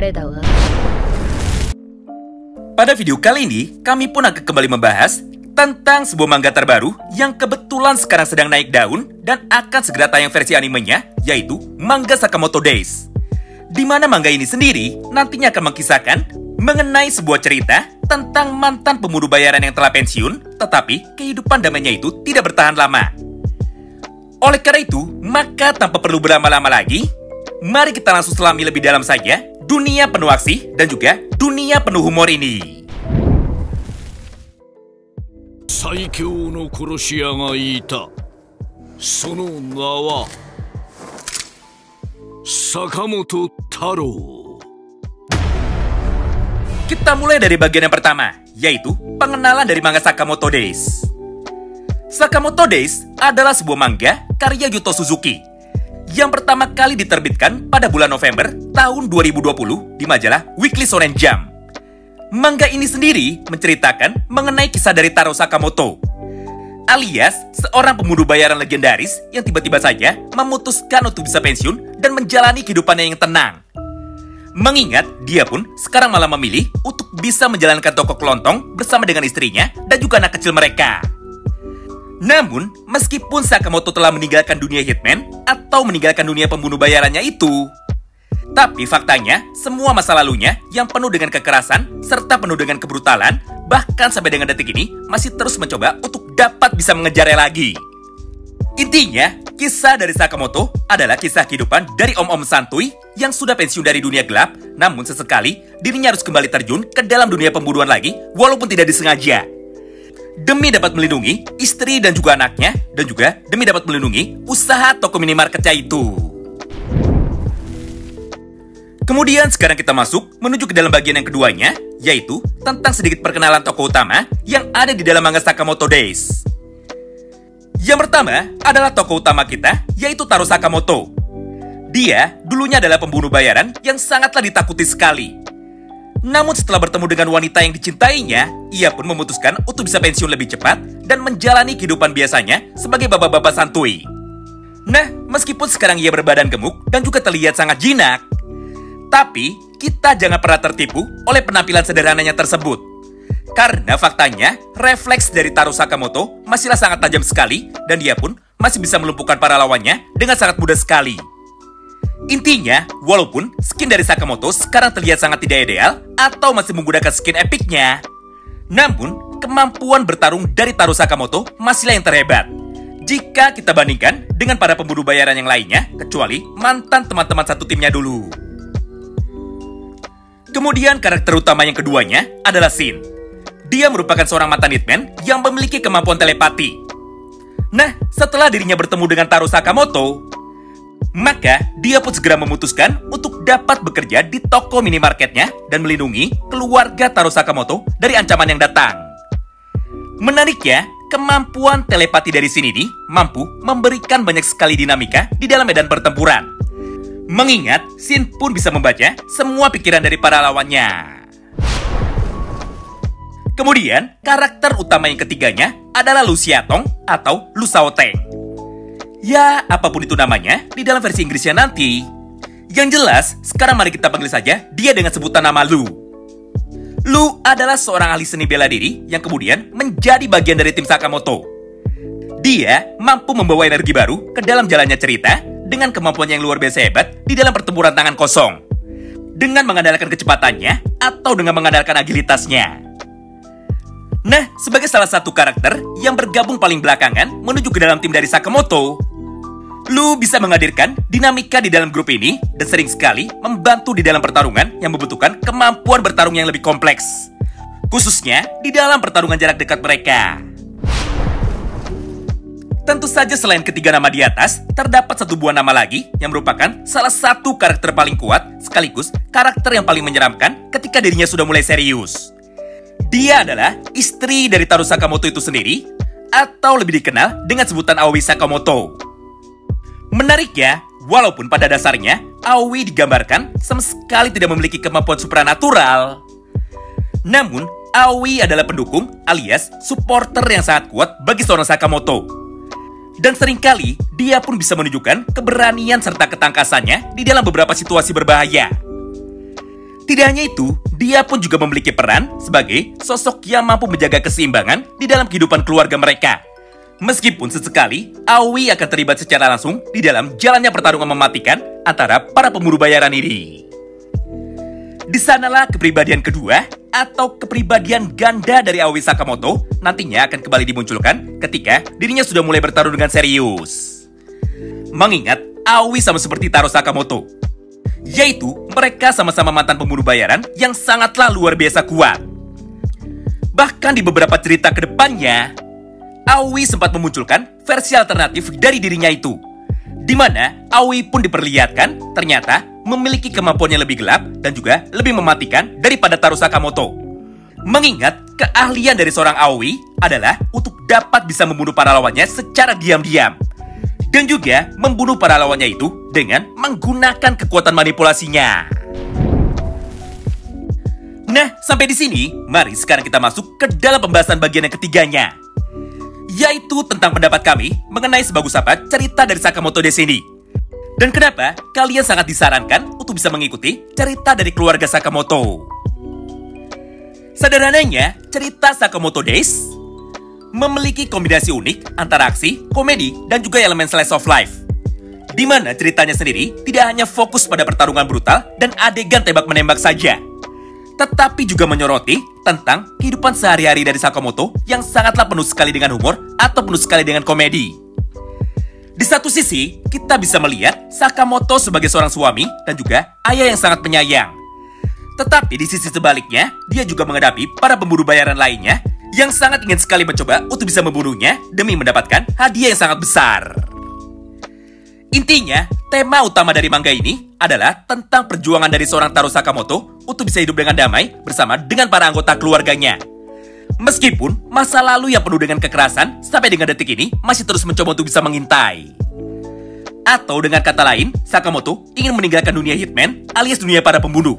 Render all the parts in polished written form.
れだわ。 Pada video kali ini, kami pun akan kembali membahas tentang sebuah manga terbaru yang kebetulan sekarang sedang naik daun dan akan segera tayang versi animenya, yaitu manga Sakamoto Days. Di mana manga ini sendiri nantinya akan mengisahkan mengenai sebuah cerita tentang mantan pembunuh bayaran yang telah pensiun, tetapi kehidupan damainya itu tidak bertahan lama. Oleh karena itu, maka tanpa perlu berlama-lama lagi, mari kita langsung selami lebih dalam saja dunia penuh aksi dan juga dunia penuh humor ini. 最強の殺し屋がいた。その名は坂本太郎。 Kita mulai dari bagian yang pertama, yaitu pengenalan dari manga Sakamoto Days. Sakamoto Days adalah sebuah manga karya Yuto Suzuki yang pertama kali diterbitkan pada bulan November tahun 2020 di majalah Weekly Shonen Jump. Manga ini sendiri menceritakan mengenai kisah dari Taro Sakamoto, alias seorang pembunuh bayaran legendaris yang tiba-tiba saja memutuskan untuk bisa pensiun dan menjalani kehidupannya yang tenang. Mengingat dia pun sekarang malah memilih untuk bisa menjalankan toko kelontong bersama dengan istrinya dan juga anak kecil mereka. Namun, meskipun Sakamoto telah meninggalkan dunia hitman atau meninggalkan dunia pembunuh bayarannya itu, tapi faktanya, semua masa lalunya yang penuh dengan kekerasan serta penuh dengan kebrutalan, bahkan sampai dengan detik ini masih terus mencoba untuk dapat bisa mengejarnya lagi. Intinya, kisah dari Sakamoto adalah kisah kehidupan dari om-om santuy yang sudah pensiun dari dunia gelap, namun sesekali dirinya harus kembali terjun ke dalam dunia pembunuhan lagi walaupun tidak disengaja. Demi dapat melindungi istri dan juga anaknya, dan juga demi dapat melindungi usaha toko minimarketnya itu. Kemudian sekarang kita masuk menuju ke dalam bagian yang keduanya, yaitu tentang sedikit perkenalan tokoh utama yang ada di dalam manga Sakamoto Days. Yang pertama adalah tokoh utama kita, yaitu Taro Sakamoto. Dia dulunya adalah pembunuh bayaran yang sangatlah ditakuti sekali. Namun setelah bertemu dengan wanita yang dicintainya, ia pun memutuskan untuk bisa pensiun lebih cepat dan menjalani kehidupan biasanya sebagai bapak-bapak santuy. Nah, meskipun sekarang ia berbadan gemuk dan juga terlihat sangat jinak, tapi kita jangan pernah tertipu oleh penampilan sederhananya tersebut. Karena faktanya, refleks dari Taro Sakamoto masihlah sangat tajam sekali dan dia pun masih bisa melumpuhkan para lawannya dengan sangat mudah sekali. Intinya, walaupun skin dari Sakamoto sekarang terlihat sangat tidak ideal atau masih menggunakan skin epicnya, namun kemampuan bertarung dari Taro Sakamoto masihlah yang terhebat jika kita bandingkan dengan para pembunuh bayaran yang lainnya, kecuali mantan teman-teman satu timnya dulu. Kemudian karakter utama yang keduanya adalah Shin. Dia merupakan seorang mantan hitman yang memiliki kemampuan telepati. Nah, setelah dirinya bertemu dengan Taro Sakamoto, maka dia pun segera memutuskan untuk dapat bekerja di toko minimarketnya dan melindungi keluarga Taro Sakamoto dari ancaman yang datang. Menariknya, kemampuan telepati dari Shin ini mampu memberikan banyak sekali dinamika di dalam medan pertempuran. Mengingat, Shin pun bisa membaca semua pikiran dari para lawannya. Kemudian, karakter utama yang ketiganya adalah Lu Xiatong atau Lu Xiaoteng. Ya, apapun itu namanya, di dalam versi Inggrisnya nanti. Yang jelas, sekarang mari kita panggil saja dia dengan sebutan nama Lu. Lu adalah seorang ahli seni bela diri yang kemudian menjadi bagian dari tim Sakamoto. Dia mampu membawa energi baru ke dalam jalannya cerita dengan kemampuannya yang luar biasa hebat di dalam pertempuran tangan kosong, dengan mengandalkan kecepatannya atau dengan mengandalkan agilitasnya. Nah, sebagai salah satu karakter yang bergabung paling belakangan menuju ke dalam tim dari Sakamoto, Lu bisa menghadirkan dinamika di dalam grup ini dan sering sekali membantu di dalam pertarungan yang membutuhkan kemampuan bertarung yang lebih kompleks, khususnya di dalam pertarungan jarak dekat mereka. Tentu saja selain ketiga nama di atas, terdapat satu buah nama lagi yang merupakan salah satu karakter paling kuat sekaligus karakter yang paling menyeramkan ketika dirinya sudah mulai serius. Dia adalah istri dari Taro Sakamoto itu sendiri, atau lebih dikenal dengan sebutan Aoi Sakamoto. Menariknya, walaupun pada dasarnya Aoi digambarkan sama sekali tidak memiliki kemampuan supranatural, namun Aoi adalah pendukung alias supporter yang sangat kuat bagi seorang Sakamoto. Dan seringkali dia pun bisa menunjukkan keberanian serta ketangkasannya di dalam beberapa situasi berbahaya. Tidak hanya itu, dia pun juga memiliki peran sebagai sosok yang mampu menjaga keseimbangan di dalam kehidupan keluarga mereka. Meskipun sesekali, Aoi akan terlibat secara langsung di dalam jalannya pertarungan mematikan antara para pemburu bayaran ini. Di sanalah kepribadian kedua atau kepribadian ganda dari Aoi Sakamoto nantinya akan kembali dimunculkan ketika dirinya sudah mulai bertarung dengan serius. Mengingat Aoi sama seperti Taro Sakamoto, yaitu mereka sama-sama mantan pemburu bayaran yang sangatlah luar biasa kuat. Bahkan di beberapa cerita ke depannya, Aoi sempat memunculkan versi alternatif dari dirinya itu, di mana Aoi pun diperlihatkan ternyata memiliki kemampuan yang lebih gelap dan juga lebih mematikan daripada Taro Sakamoto. Mengingat keahlian dari seorang Aoi adalah untuk dapat bisa membunuh para lawannya secara diam-diam, dan juga membunuh para lawannya itu dengan menggunakan kekuatan manipulasinya. Nah, sampai di sini, mari sekarang kita masuk ke dalam pembahasan bagian yang ketiganya, yaitu tentang pendapat kami mengenai sebagus apa cerita dari Sakamoto Days ini. Dan kenapa kalian sangat disarankan untuk bisa mengikuti cerita dari keluarga Sakamoto. Sederhananya, cerita Sakamoto Days memiliki kombinasi unik antara aksi, komedi, dan juga elemen slice of life, di mana ceritanya sendiri tidak hanya fokus pada pertarungan brutal dan adegan tembak-menembak saja, tetapi juga menyoroti tentang kehidupan sehari-hari dari Sakamoto yang sangatlah penuh sekali dengan humor atau penuh sekali dengan komedi. Di satu sisi, kita bisa melihat Sakamoto sebagai seorang suami dan juga ayah yang sangat penyayang. Tetapi di sisi sebaliknya, dia juga menghadapi para pemburu bayaran lainnya yang sangat ingin sekali mencoba untuk bisa membunuhnya demi mendapatkan hadiah yang sangat besar. Intinya, tema utama dari manga ini adalah tentang perjuangan dari seorang Taro Sakamoto untuk bisa hidup dengan damai bersama dengan para anggota keluarganya. Meskipun masa lalu yang penuh dengan kekerasan sampai dengan detik ini masih terus mencoba untuk bisa mengintai. Atau dengan kata lain, Sakamoto ingin meninggalkan dunia hitman alias dunia para pembunuh.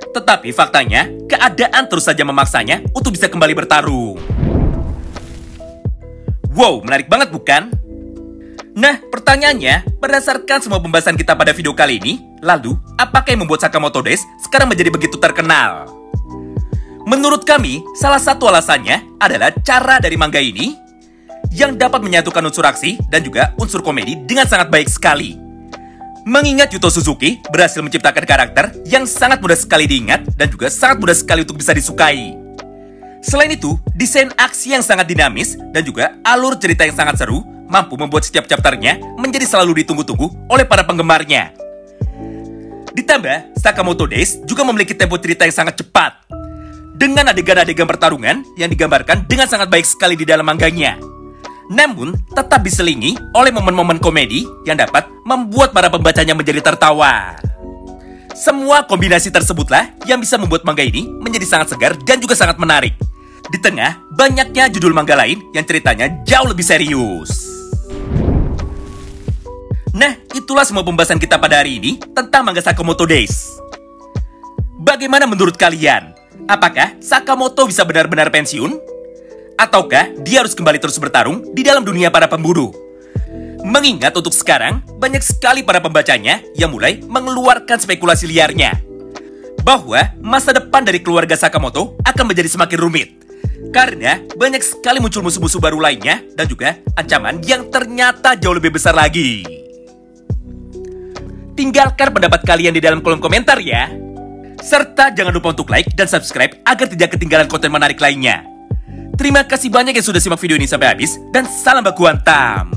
Tetapi faktanya, keadaan terus saja memaksanya untuk bisa kembali bertarung. Wow, menarik banget bukan? Nah, pertanyaannya, berdasarkan semua pembahasan kita pada video kali ini, lalu, apakah yang membuat Sakamoto Days sekarang menjadi begitu terkenal? Menurut kami, salah satu alasannya adalah cara dari manga ini yang dapat menyatukan unsur aksi dan juga unsur komedi dengan sangat baik sekali. Mengingat Yuto Suzuki berhasil menciptakan karakter yang sangat mudah sekali diingat dan juga sangat mudah sekali untuk bisa disukai. Selain itu, desain aksi yang sangat dinamis dan juga alur cerita yang sangat seru mampu membuat setiap chapternya menjadi selalu ditunggu-tunggu oleh para penggemarnya. Ditambah, Sakamoto Days juga memiliki tempo cerita yang sangat cepat, dengan adegan-adegan pertarungan yang digambarkan dengan sangat baik sekali di dalam mangganya. Namun, tetap diselingi oleh momen-momen komedi yang dapat membuat para pembacanya menjadi tertawa. Semua kombinasi tersebutlah yang bisa membuat manga ini menjadi sangat segar dan juga sangat menarik, di tengah banyaknya judul manga lain yang ceritanya jauh lebih serius. Nah, itulah semua pembahasan kita pada hari ini tentang manga Sakamoto Days. Bagaimana menurut kalian? Apakah Sakamoto bisa benar-benar pensiun? Ataukah dia harus kembali terus bertarung di dalam dunia para pemburu? Mengingat untuk sekarang, banyak sekali para pembacanya yang mulai mengeluarkan spekulasi liarnya, bahwa masa depan dari keluarga Sakamoto akan menjadi semakin rumit, karena banyak sekali muncul musuh-musuh baru lainnya dan juga ancaman yang ternyata jauh lebih besar lagi. Tinggalkan pendapat kalian di dalam kolom komentar ya. Serta jangan lupa untuk like dan subscribe agar tidak ketinggalan konten menarik lainnya. Terima kasih banyak yang sudah simak video ini sampai habis, dan salam baku hantam.